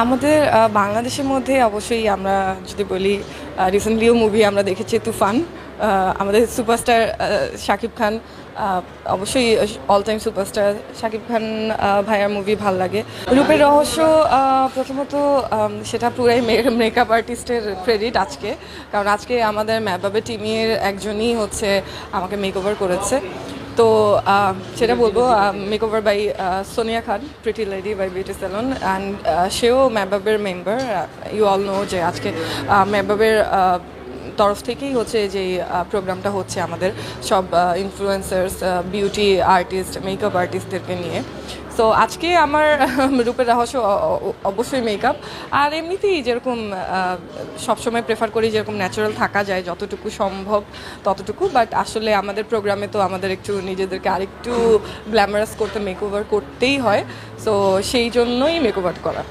আমাদের বাংলাদেশের মধ্যে অবশ্যই আমরা যদি বলি রিসেন্টলিও মুভি আমরা দেখেছি তুফান। আমাদের সুপারস্টার শাকিব খান, অবশ্যই all time superstar Shakib Khan ভাইয়ার মুভি ভাল লাগে। রূপের রহস্য প্রথমত সেটা পুরাই মেকআপ আর্টিস্টের ক্রেডিট আজকে, কারণ আজকে আমাদের ম্যাবাবে টিমের একজনই হচ্ছে আমাকে মেকওভার করেছে। তো সেটা বলবো makeover by Sonia Khan, pretty lady by beauty salon, and সেও ম্যাবাবের মেম্বার। ইউ অল নো যে আজকে ম্যাবাবের তরফ থেকেই হচ্ছে যে প্রোগ্রামটা হচ্ছে আমাদের সব ইনফ্লুয়েন্সার্স, বিউটি আর্টিস্ট, মেকআপ আর্টিস্টদেরকে নিয়ে। সো আজকে আমার রূপের রহস্য অবশ্যই মেকআপ, আর এমনিতেই যেরকম সবসময় প্রেফার করি যেরকম ন্যাচারাল থাকা যায় যতটুকু সম্ভব ততটুকু, বাট আসলে আমাদের প্রোগ্রামে তো আমাদের একটু নিজেদেরকে আরেকটু গ্ল্যামারাস করতে মেকওভার করতেই হয়। সো সেই জন্যই মেকওভার করা।